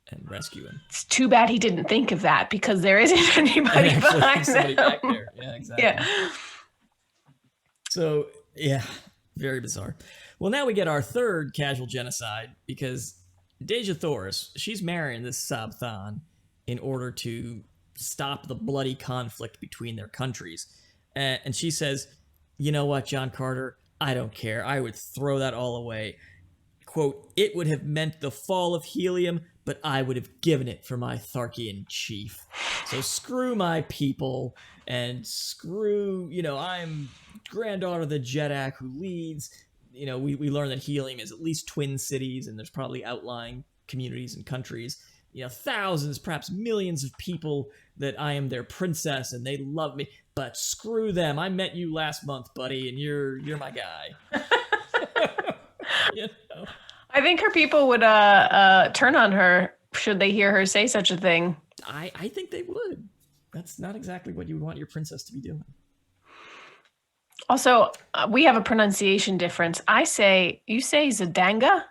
and rescue him. It's too bad he didn't think of that, because there isn't anybody behind somebody them. Back there. Yeah, exactly. Yeah. So, yeah, very bizarre. Well, now we get our third casual genocide, because Deja Thoris, she's marrying this Sabthan in order to stop the bloody conflict between their countries. And she says, you know what, John Carter, I don't care. I would throw that all away. Quote, it would have meant the fall of Helium, but I would have given it for my Tharkian chief. So screw my people, and screw, I'm granddaughter of the Jeddak who leads. We learn that Helium is at least twin cities, and there's probably outlying communities and countries. Thousands, perhaps millions of people that I am their princess and they love me. But screw them. I met you last month, buddy, and you're my guy. I think her people would turn on her should they hear her say such a thing. I think they would. That's not exactly what you would want your princess to be doing. Also, we have a pronunciation difference. You say Zodanga?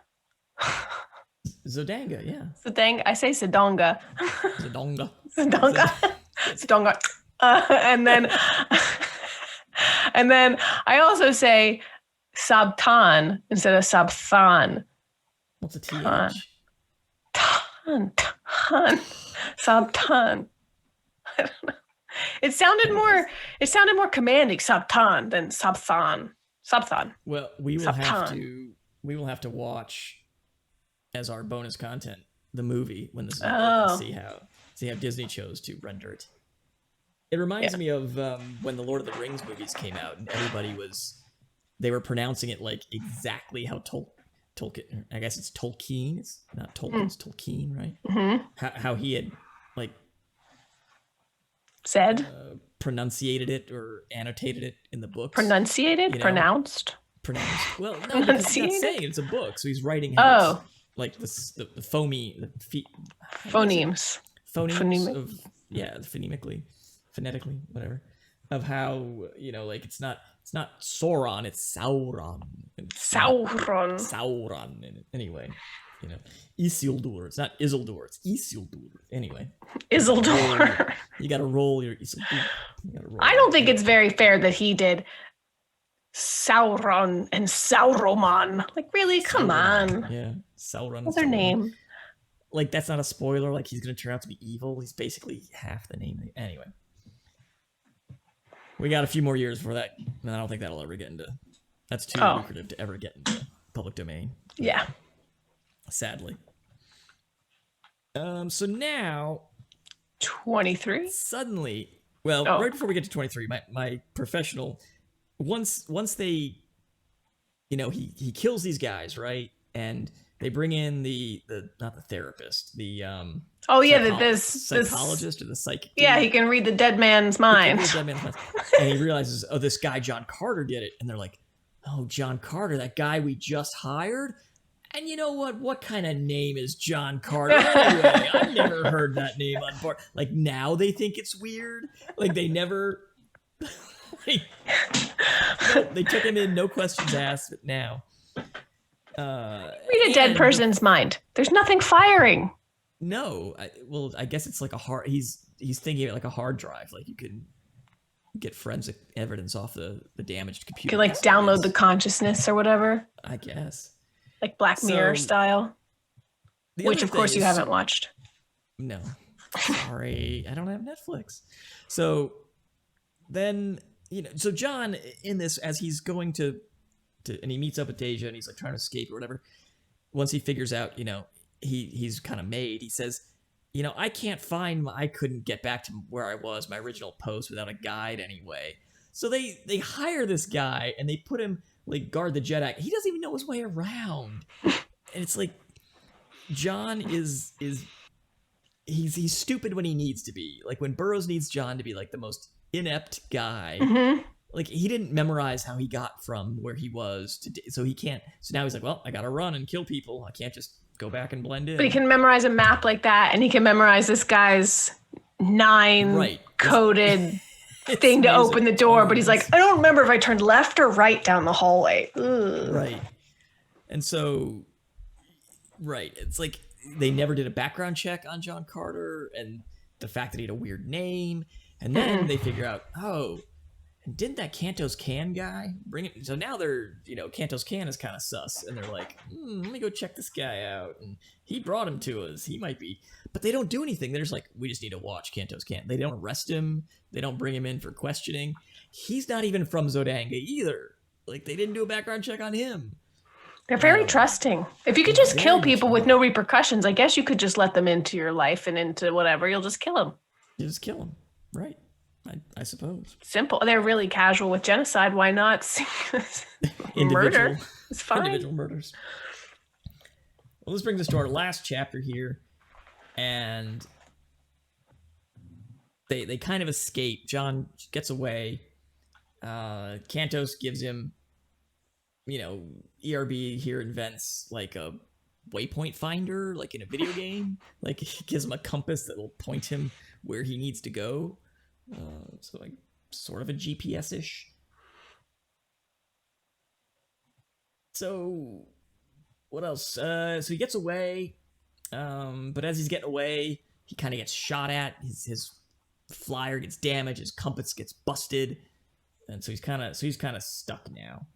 Zodanga, yeah. Zodanga. I say Zodonga. Zodonga. Zodonga. Zodonga. And then I also say Sabtan instead of Sabthan. What's a TH? Tan. Sabtan. I don't know. It sounded more commanding, Sabtan, than Sabthan. Sabthan. Well, we will have to watch as our bonus content the movie when this is over, see how Disney chose to render it. It reminds me of when the Lord of the Rings movies came out, and they were pronouncing it like exactly how Tolkien. I guess it's Tolkien. It's not Tolkien. It's Tolkien, right? Mm-hmm. How he had said pronunciated it or annotated it in the books. Pronunciated? Pronounced? Pronounced. Well, no, because he's not saying it's a book, so he's writing how like the phonemes. Phonemes phonetically, whatever. Of how, it's not Sauron, it's Sauron. Sauron. Anyway, Isildur. It's not Isildur, it's Isildur. Anyway. Isildur. You gotta roll your Isildur. I don't think it's very fair that he did Sauron and Sauroman. Like, really? Come on. Yeah, Sauron. What's their name? Like, that's not a spoiler. Like, he's gonna turn out to be evil. He's basically half the name. Anyway. We got a few more years before that, and I don't think that'll ever get into... That's too lucrative to ever get into public domain. Yeah. Sadly. So now... 23? Suddenly... Well, right before we get to 23, my professional... Once they... he kills these guys, right? And they bring in the not the therapist, the... this psychologist or the psychic. Yeah, he can read the dead man's mind. And he realizes, this guy John Carter did it, and they're like, oh, John Carter, that guy we just hired, And you know what? What kind of name is John Carter anyway? I've never heard that name on board. Like, now they think it's weird. Like, they never. Like, no, they took him in, no questions asked. But now, read a dead person's mind. There's nothing firing. No, I guess it's like a hard. He's thinking of it like a hard drive. Like, you can get forensic evidence off the damaged computer. You could like download the consciousness or whatever. I guess. Like Black Mirror style. Which, of course, you haven't watched. No. Sorry. I don't have Netflix. So then, so John, in this, as he's going to and he meets up with Deja, and he's like trying to escape or whatever. Once he figures out, he's kind of made, he says, I can't I couldn't get back to where I was, my original post, without a guide anyway. So they hire this guy, and they put him, like, guard the Jedi. He doesn't even know his way around. And it's like, John is he's stupid when he needs to be. Like, when Burroughs needs John to be, like, the most inept guy, like, he didn't memorize how he got from where he was so he can't. So now he's like, well, I gotta run and kill people. I can't just go back and blend in. But he can memorize a map like that, and he can memorize this guy's 9 coded thing to open the door. But he's like, I don't remember if I turned left or right down the hallway. Ugh. Right. And so, it's like they never did a background check on John Carter, and the fact that he had a weird name. And then they figure out, and didn't that Cantos Can guy bring it? So now they're, Cantos Can is kind of sus, and they're like, let me go check this guy out. And he brought him to us. He might be, but they don't do anything. They're just like, we just need to watch Cantos Can. They don't arrest him. They don't bring him in for questioning. He's not even from Zodanga either. Like, they didn't do a background check on him. They're very trusting. If you could just kill people with no repercussions, I guess you could just let them into your life and into whatever. You'll just kill them. You just kill them. Right. I suppose. Simple. They're really casual with genocide. Why not? Murder. It's fine. Individual murders. Well, this brings us to our last chapter here. And they kind of escape. John gets away. Cantos gives him, ERB here invents like a waypoint finder, like in a video game. Like, he gives him a compass that will point him where he needs to go. So, like, sort of a GPS-ish. So, what else? So he gets away, but as he's getting away, he kind of gets shot at. His flyer gets damaged. His compass gets busted, and so he's kind of stuck now.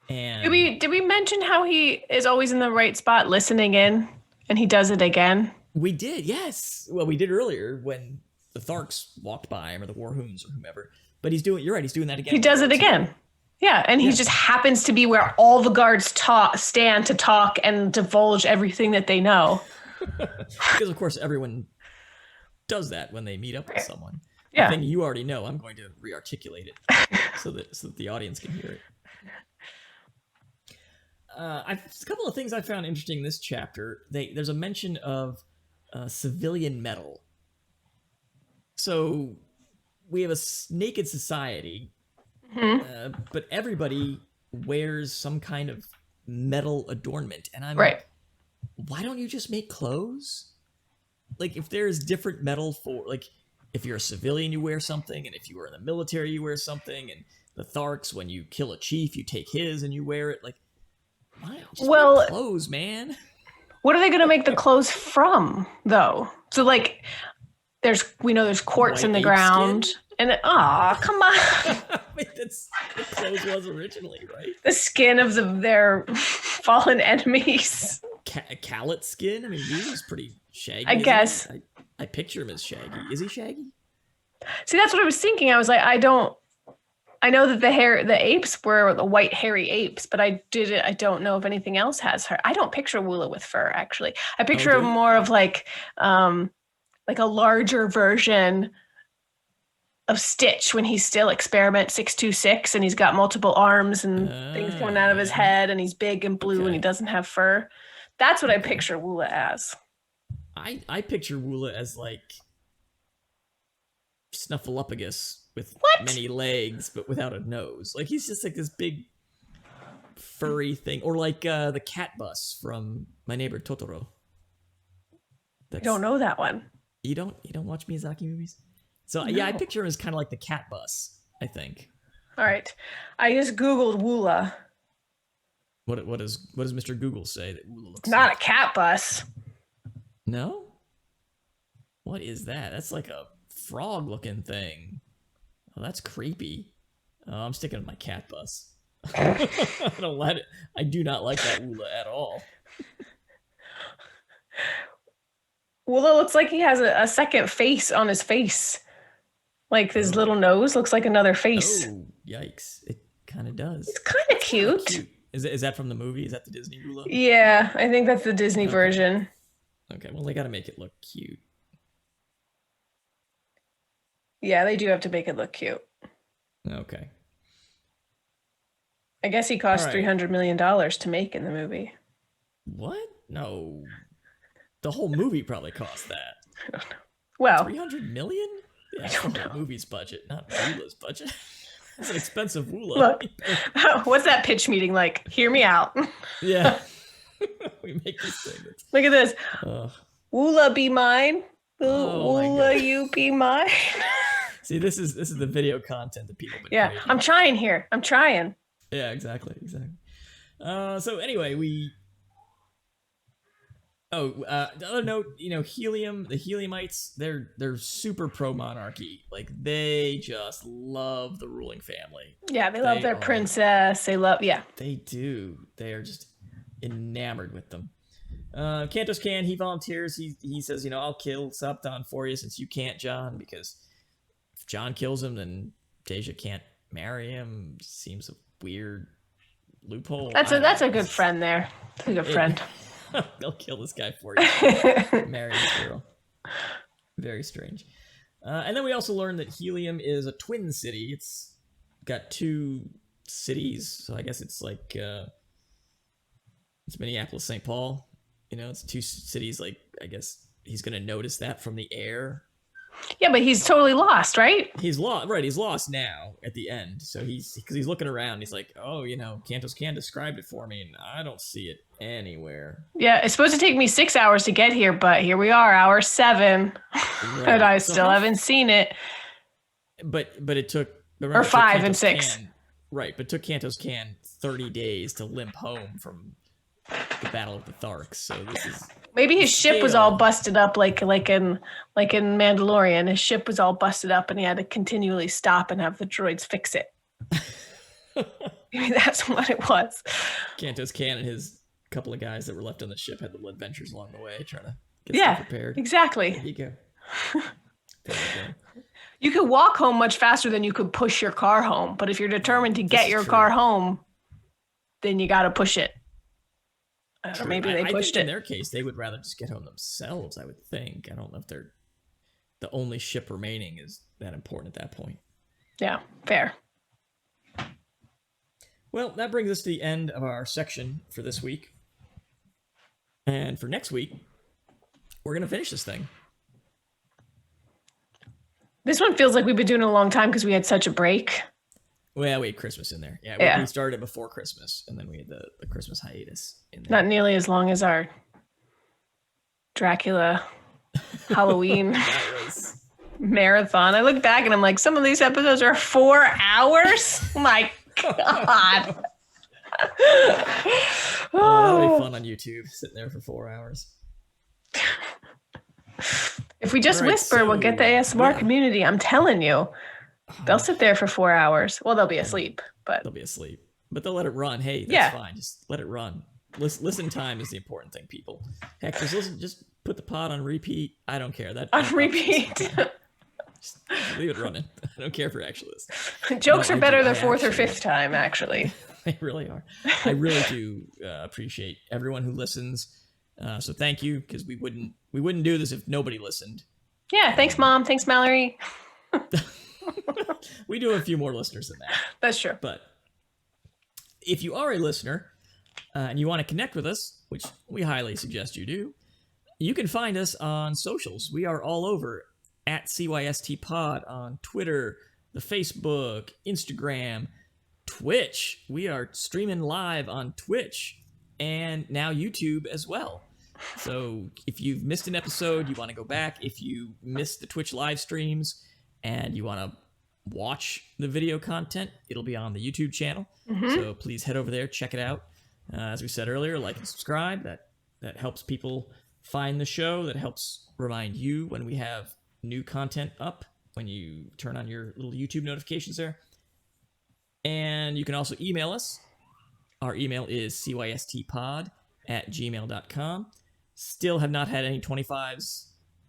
And did we mention how he is always in the right spot, listening in, and he does it again? We did, yes. Well, we did earlier when the Tharks walked by him, or the Warhoons, or whomever. But you're right, he's doing that again. He does it again. Yeah, and he just happens to be where all the guards stand to talk and divulge everything that they know. Because, of course, everyone does that when they meet up with someone. Yeah. The thing you already know, I'm going to re-articulate it so that the audience can hear it. A couple of things I found interesting in this chapter. There's a mention of civilian metal. So we have a naked society, but everybody wears some kind of metal adornment. And I'm right. Why don't you just make clothes? Like, if there's different metal for, like, if you're a civilian, you wear something, and if you were in the military, you wear something, and the Tharks, when you kill a chief, you take his and you wear it. Like, why? Just make clothes, man. What are they going to make the clothes from, though? So, like, we know there's quartz in the ground. Skin? And come on. Wait, that's what clothes was originally, right? The skin of their fallen enemies. Callet skin? I mean, he was pretty shaggy. I guess. I picture him as shaggy. Is he shaggy? See, that's what I was thinking. I was like, I know that the apes were the white hairy apes, but I don't know if anything else has her. I don't picture Woola with fur, actually. I picture him more of like a larger version of Stitch when he's still Experiment 626 and he's got multiple arms and things coming out of his head and he's big and blue and he doesn't have fur. That's what I picture Woola as. I picture Woola as like Snuffleupagus with many legs but without a nose. Like, he's just like this big furry thing, or like the cat bus from My Neighbor Totoro. I don't know that one. You don't watch Miyazaki movies? So yeah, I picture him as kind of like the cat bus, I think. All right. I just Googled Woola. What does Mr. Google say that Woola looks Not like? a cat bus. No? What is that? That's like a frog-looking thing. Oh, that's creepy. Oh, I'm sticking with my cat bus. I don't let it. I do not like that Woola at all. Woola looks like he has a second face on his face. Like his little nose looks like another face. Oh, yikes. It kind of does. It's kind of cute. Is that from the movie? Is that the Disney Woola? Yeah, I think that's the Disney version. Okay, well, they got to make it look cute. Yeah, they do have to make it look cute. Okay. I guess he cost $300 million to make in the movie. What? No. The whole movie probably cost that. I don't know. Well, $300 million? Yeah, that's the whole movie's budget, not Woola's budget. It's an expensive Woola. Look, what's that pitch meeting like? Hear me out. Yeah. We make these things. Look at this. Woola be mine. Woola you be mine. See, this is the video content that people. Yeah, I'm trying here. I'm trying. Yeah, exactly. So anyway, the other note, helium. The Heliumites, they're super pro monarchy. Like they just love the ruling family. Yeah, they love their princess. They do. They are just enamored with them. Cantos Can, he volunteers. He says, I'll kill Sapton for you since you can't, John, because if John kills him, then Deja can't marry him. Seems a weird loophole. That's a good friend there. That's a good friend. They'll kill this guy for you. Marry this girl. Very strange. And then we also learned that Helium is a twin city. It's got two cities, so I guess it's like it's Minneapolis, St. Paul. It's two cities. Like I guess he's gonna notice that from the air. Yeah, but he's totally lost, right? He's lost, right? He's lost now at the end. So he's looking around. He's like, oh, Cantos Can described it for me, and I don't see it anywhere. Yeah, it's supposed to take me 6 hours to get here, but here we are, hour 7, right. And I still haven't seen it. But it took or 5 and 6. Right, but it took Cantos Can 30 days to limp home from the Battle of the Tharks. So this is. Maybe his ship was all busted up like in Mandalorian. His ship was all busted up and he had to continually stop and have the droids fix it. Maybe that's what it was. Cantos Can and his couple of guys that were left on the ship had little adventures along the way trying to get stuff prepared. Exactly. There you go. You could walk home much faster than you could push your car home. But if you're determined to get your car home, then you got to push it. Or maybe they pushed it. In their case, they would rather just get home themselves, I would think. I don't know if they're the only ship remaining is that important at that point. Yeah, fair. Well, that brings us to the end of our section for this week. And for next week, we're going to finish this thing. This one feels like we've been doing it a long time because we had such a break. Well, we had Christmas in there. Yeah, we started it before Christmas, and then we had the Christmas hiatus in there. Not nearly as long as our Dracula Halloween marathon. I look back and I'm like, some of these episodes are 4 hours? Oh my God. That'll be fun on YouTube, sitting there for 4 hours. If we just whisper, we'll get the ASMR community. I'm telling you. They'll sit there for 4 hours. Well, they'll be asleep, but they'll let it run. Hey, that's fine. Just let it run. Listen time is the important thing, people. Heck, just put the pod on repeat. I don't care. On repeat. Just leave it running. I don't care if you're actually listening. Jokes are better the 4th or 5th time, actually. They really are. I really do appreciate everyone who listens. So thank you, because we wouldn't do this if nobody listened. Yeah, thanks, Mom. Thanks, Mallory. We do have a few more listeners than that. That's true. But if you are a listener and you want to connect with us, which we highly suggest you do, you can find us on socials. We are all over at CYST Pod on Twitter, the Facebook, Instagram, Twitch. We are streaming live on Twitch and now YouTube as well. So if you've missed an episode, you want to go back. If you missed the Twitch live streams and you want to watch the video content, it'll be on the YouTube channel. So please head over there, check it out. As we said earlier, like and subscribe. That helps people find the show. That helps remind you when we have new content up, when you turn on your little YouTube notifications there. And you can also email us. Our email is cystpod@gmail.com. Still have not had any 25s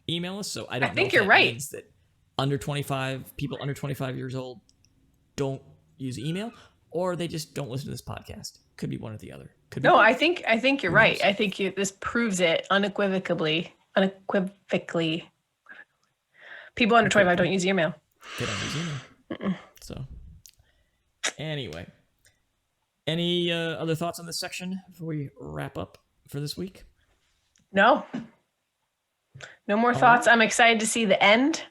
email us, so I don't know think if you're that right. means that people under 25 years old don't use email, or they just don't listen to this podcast. Could be one or the other. Could be No, both. I think you're right. I think this proves it unequivocally. People under 25 don't use email. They don't use email. So, anyway, any other thoughts on this section before we wrap up for this week? No more thoughts. I'm excited to see the end.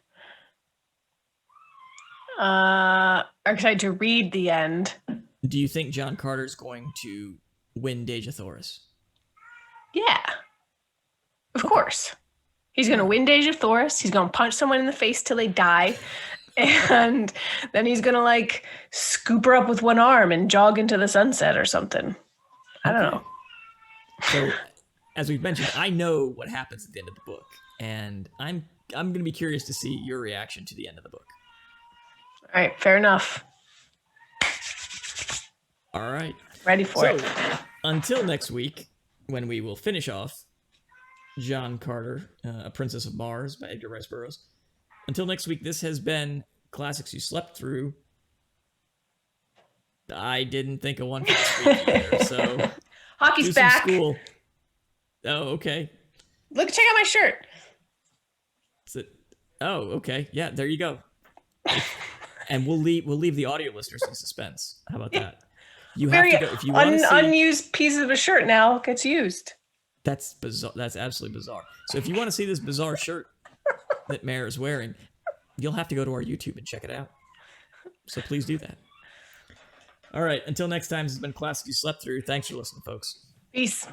I'm excited to read the end. Do you think John Carter's going to win Dejathoris? Yeah, of course. He's going to win Dejathoris. He's going to punch someone in the face till they die. And then he's going to like scoop her up with one arm and jog into the sunset or something. I don't know. So, as we've mentioned, I know what happens at the end of the book. And I'm going to be curious to see your reaction to the end of the book. All right, fair enough. All right. Ready for it. Until next week, when we will finish off John Carter, A Princess of Mars by Edgar Rice Burroughs. Until next week, this has been Classics You Slept Through. I didn't think of one for this week either, so... Hockey's back. School. Oh, okay. Look, check out my shirt. Oh, okay. Yeah, there you go. And we'll leave the audio listeners in suspense. How about that? You have to go if you want to see. Unused piece of a shirt now gets used. That's bizarre. That's absolutely bizarre. So if you want to see this bizarre shirt that Mare is wearing, you'll have to go to our YouTube and check it out. So please do that. All right. Until next time, this has been Classics You Slept Through. Thanks for listening, folks. Peace.